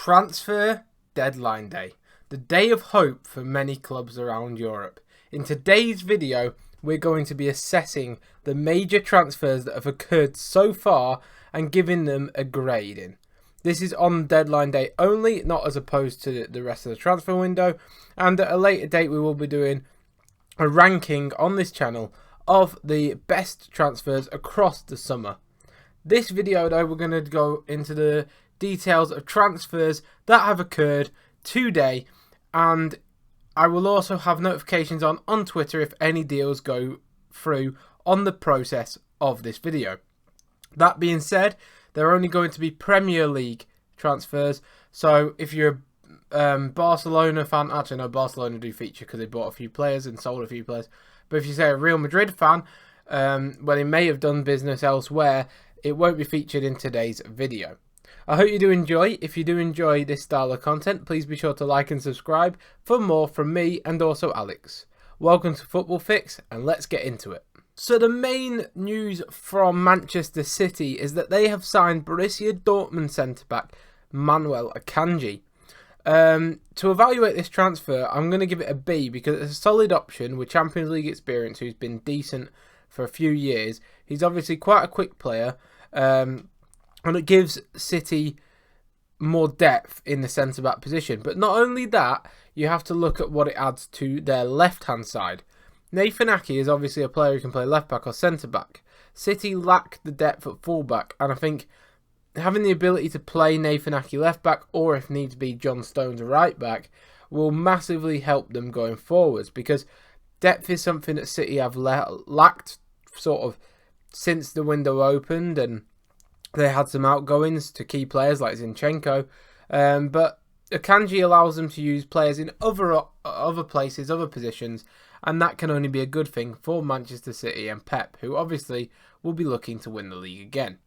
Transfer deadline day, the day of hope for many clubs around Europe. In today's video, we're going to be assessing the major transfers that have occurred so far and giving them a grading. This is on deadline day only, not as opposed to the rest of the transfer window. And at a later date, we will be doing a ranking on this channel of the best transfers across the summer. This video, though, we're going to go into the details of transfers that have occurred today, and I will also have notifications on Twitter if any deals go through on the process of this video. That being said, there are only going to be Premier League transfers, so if you're a Barcelona fan, actually no, Barcelona do feature because they bought a few players and sold a few players, but if you say a Real Madrid fan, where they may have done business elsewhere, it won't be featured in today's video. I hope you do enjoy. If you do enjoy this style of content, please be sure to like and subscribe for more from me and also Alex. Welcome to Football Fix, and let's get into it. So the main news from Manchester City is that they have signed Borussia Dortmund centre-back Manuel Akanji. To evaluate this transfer, I'm going to give it a B because it's a solid option with Champions League experience who's been decent for a few years. He's obviously quite a quick player. And it gives City more depth in the centre-back position. But not only that, you have to look at what it adds to their left-hand side. Nathan Ake is obviously a player who can play left-back or centre-back. City lack the depth at full-back, and I think having the ability to play Nathan Ake left-back, or if needs be John Stones right-back, will massively help them going forwards, because depth is something that City have lacked sort of since the window opened, and they had some outgoings to key players like Zinchenko, but Akanji allows them to use players in other places, other positions, and that can only be a good thing for Manchester City and Pep, who obviously will be looking to win the league again.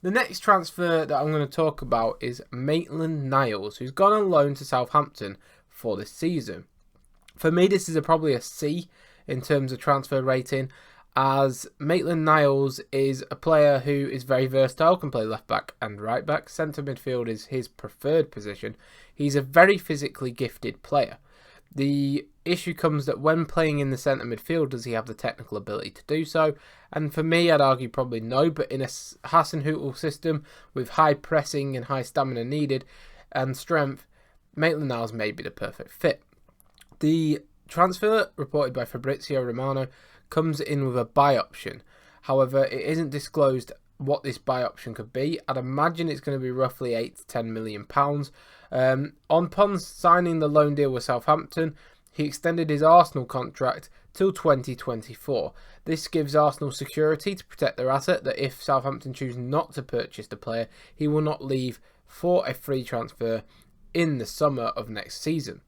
The next transfer that I'm going to talk about is Maitland-Niles, who's gone on loan to Southampton for this season. For me, this is probably a C in terms of transfer rating, as Maitland-Niles is a player who is very versatile, can play left-back and right-back. Centre midfield is his preferred position. He's a very physically gifted player. The issue comes that when playing in the centre midfield, does he have the technical ability to do so? And for me, I'd argue probably no, but in a Hasenhüttl system with high pressing and high stamina needed and strength, Maitland-Niles may be the perfect fit. The transfer, reported by Fabrizio Romano, comes in with a buy option. However, it isn't disclosed what this buy option could be. I'd imagine it's going to be roughly £8 to £10 million. Upon signing the loan deal with Southampton, he extended his Arsenal contract till 2024. This gives Arsenal security to protect their asset, that if Southampton choose not to purchase the player, he will not leave for a free transfer in the summer of next season.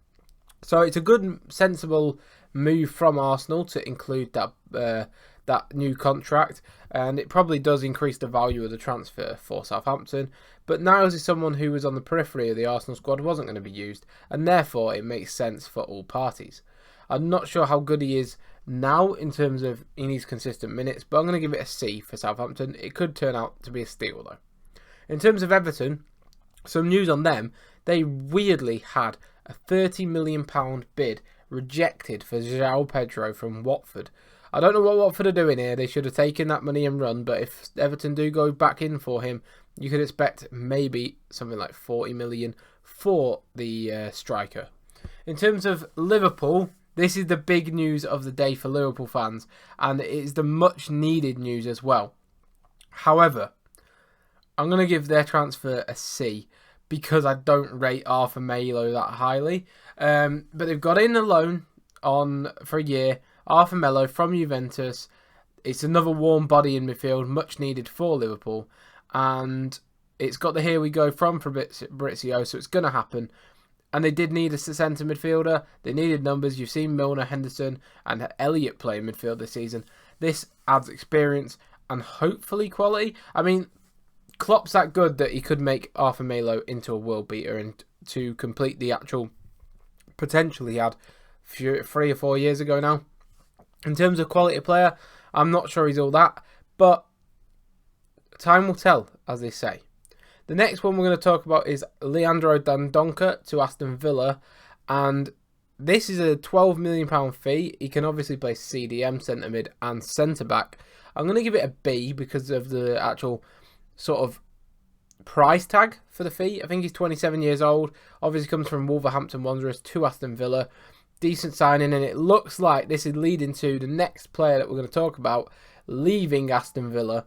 So it's a good, sensible move from Arsenal to include that new contract, and it probably does increase the value of the transfer for Southampton. But Niles is someone who was on the periphery of the Arsenal squad, wasn't going to be used, and therefore it makes sense for all parties. I'm not sure how good he is now in terms of he needs consistent minutes, but I'm going to give it a C for Southampton. It could turn out to be a steal though. In terms of Everton, some news on them. They weirdly had a £30 million bid rejected for João Pedro from Watford. I don't know what Watford are doing here. They should have taken that money and run, but if Everton do go back in for him, you could expect maybe something like 40 million for the striker. In terms of Liverpool, this is the big news of the day for Liverpool fans, and it is the much needed news as well. However, I'm going to give their transfer a C, because I don't rate Arthur Melo that highly. But they've got in a loan for a year. Arthur Melo from Juventus. It's another warm body in midfield, much needed for Liverpool. And it's got the here we go from Fabrizio, so it's going to happen. And they did need a centre midfielder. They needed numbers. You've seen Milner, Henderson and Elliott play midfield this season. This adds experience and hopefully quality. I mean, Klopp's that good that he could make Arthur Melo into a world beater, and to complete the actual potential he had 3 or 4 years ago now. In terms of quality of player, I'm not sure he's all that, but time will tell, as they say. The next one we're going to talk about is Leandro Dendoncker to Aston Villa, and this is a £12 million fee. He can obviously play CDM, centre mid and centre back. I'm going to give it a B because of the actual sort of price tag for the fee. I think he's 27 years old. Obviously comes from Wolverhampton Wanderers to Aston Villa. Decent signing, and it looks like this is leading to the next player that we're going to talk about leaving Aston Villa,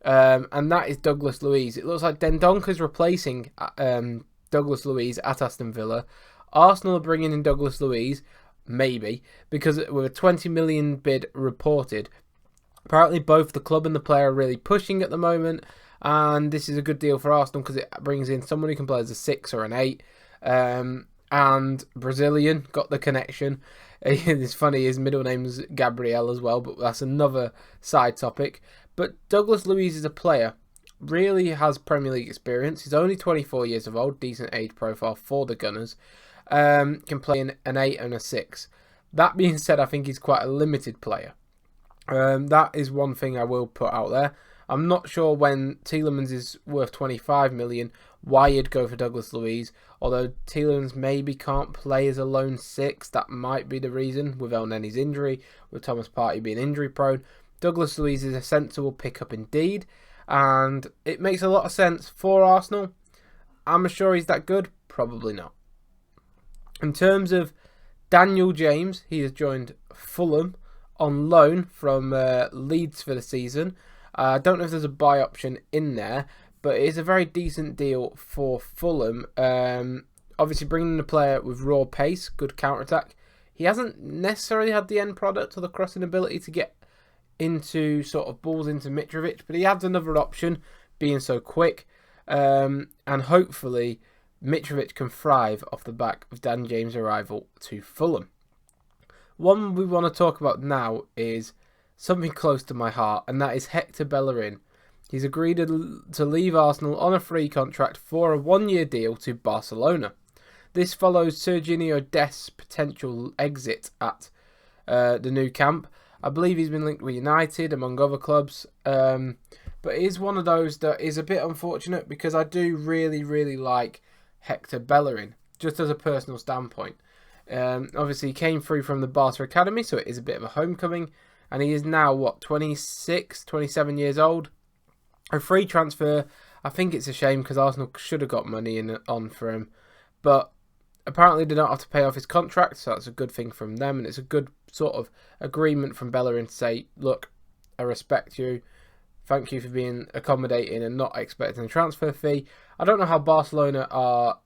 and that is Douglas Luiz. It looks like Dendoncker's replacing Douglas Luiz at Aston Villa. Arsenal are bringing in Douglas Luiz, maybe, because with a 20 million bid reported. Apparently both the club and the player are really pushing at the moment, and this is a good deal for Arsenal because it brings in someone who can play as a 6 or an 8. And Brazilian, got the connection. It's funny, his middle name is Gabriel as well, but that's another side topic. But Douglas Luiz is a player, really has Premier League experience. He's only 24 years of old, decent age profile for the Gunners. Can play in an 8 and a 6. That being said, I think he's quite a limited player. That is one thing I will put out there. I'm not sure when Tielemans is worth 25 million, why you'd go for Douglas Luiz. Although Tielemans maybe can't play as a lone 6, that might be the reason with El Nenny's injury, with Thomas Partey being injury prone. Douglas Luiz is a sensible pickup indeed, and it makes a lot of sense for Arsenal. Am I sure he's that good? Probably not. In terms of Daniel James, he has joined Fulham on loan from Leeds for the season. I don't know if there's a buy option in there, but it is a very decent deal for Fulham. Obviously bringing in a player with raw pace, good counter-attack. He hasn't necessarily had the end product or the crossing ability to get into sort of balls into Mitrovic, but he adds another option, being so quick. And hopefully Mitrovic can thrive off the back of Dan James' arrival to Fulham. One we want to talk about now is something close to my heart, and that is Hector Bellerin. He's agreed to leave Arsenal on a free contract for a 1-year deal to Barcelona. This follows Serginho Dest's potential exit at the new camp. I believe he's been linked with United, among other clubs, but it is one of those that is a bit unfortunate because I do really, really like Hector Bellerin, just as a personal standpoint. Obviously, he came through from the Barca Academy, so it is a bit of a homecoming. And he is now, 26, 27 years old. A free transfer. I think it's a shame because Arsenal should have got money on for him. But apparently they don't have to pay off his contract, so that's a good thing from them. And it's a good sort of agreement from Bellerin to say, look, I respect you. Thank you for being accommodating and not expecting a transfer fee. I don't know how Barcelona are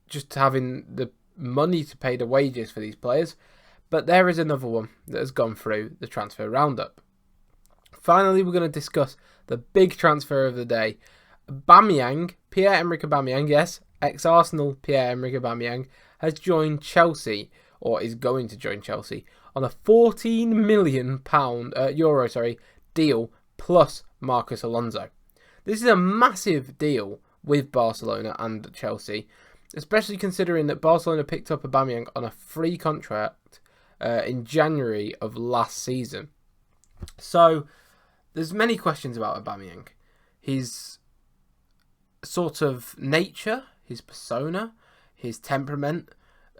just having the money to pay the wages for these players. But there is another one that has gone through the transfer roundup. Finally, we're going to discuss the big transfer of the day. Aubameyang, Pierre-Emerick Aubameyang, yes, ex-Arsenal Pierre-Emerick Aubameyang, has joined Chelsea, or is going to join Chelsea, on a £14 million deal plus Marcus Alonso. This is a massive deal with Barcelona and Chelsea, especially considering that Barcelona picked up Aubameyang on a free contract in January of last season. So there's many questions about Aubameyang. His sort of nature, his persona, his temperament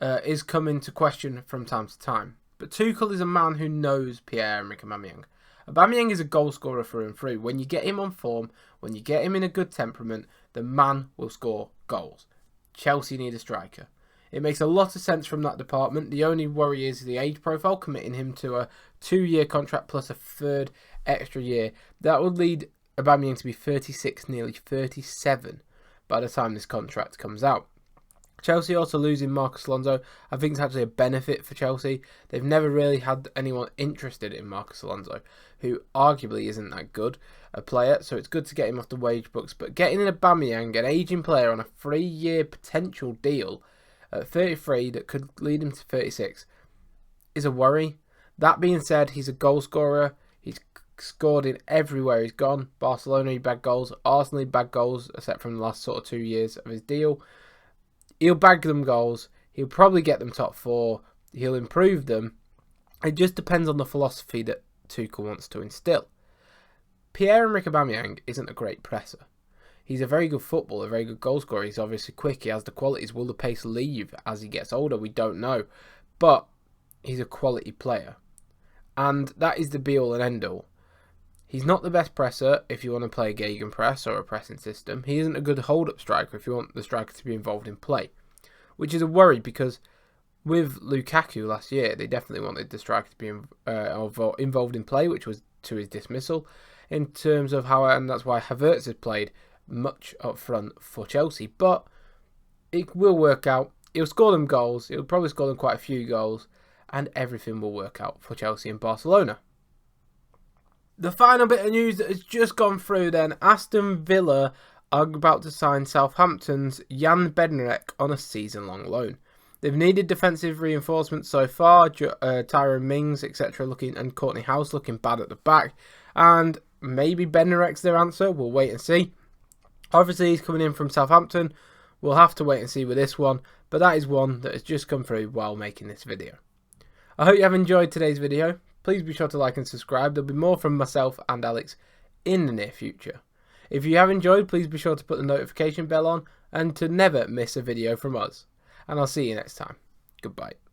is coming to question from time to time. But Tuchel is a man who knows Pierre-Emerick Aubameyang. Aubameyang is a goal scorer through and through. When you get him on form, when you get him in a good temperament, the man will score goals. Chelsea need a striker. It makes a lot of sense from that department. The only worry is the age profile, committing him to a 2-year contract plus a third extra year. That would lead Aubameyang to be 36, nearly 37 by the time this contract comes out. Chelsea also losing Marcus Alonso, I think it's actually a benefit for Chelsea. They've never really had anyone interested in Marcus Alonso, who arguably isn't that good a player, so it's good to get him off the wage books. But getting in Aubameyang, an aging player on a 3-year potential deal at 33 that could lead him to 36 is a worry. That being said, he's a goal scorer. He's scored in everywhere he's gone. Barcelona, he bagged goals. Arsenal, he bagged goals, except from the last sort of 2 years of his deal. He'll bag them goals. He'll probably get them top 4. He'll improve them. It just depends on the philosophy that Tuchel wants to instill. Pierre-Emerick Aubameyang isn't a great presser. He's a very good footballer, a very good goal scorer. He's obviously quick. He has the qualities. Will the pace leave as he gets older? We don't know. But he's a quality player. And that is the be-all and end-all. He's not the best presser if you want to play a gegenpress or a pressing system. He isn't a good hold-up striker if you want the striker to be involved in play. Which is a worry because with Lukaku last year, they definitely wanted the striker to be involved in play, which was to his dismissal. In terms of how, and that's why Havertz has played much up front for Chelsea. But it will work out. He'll score them goals. He'll probably score them quite a few goals. And everything will work out for Chelsea and Barcelona. The final bit of news that has just gone through then. Aston Villa are about to sign Southampton's Jan Bednarek on a season-long loan. They've needed defensive reinforcements so far. Tyrone Mings, etc. and Courtney House looking bad at the back. And maybe Bednarek's their answer. We'll wait and see. Obviously, he's coming in from Southampton. We'll have to wait and see with this one. But that is one that has just come through while making this video. I hope you have enjoyed today's video. Please be sure to like and subscribe. There'll be more from myself and Alex in the near future. If you have enjoyed, please be sure to put the notification bell on and to never miss a video from us. And I'll see you next time. Goodbye.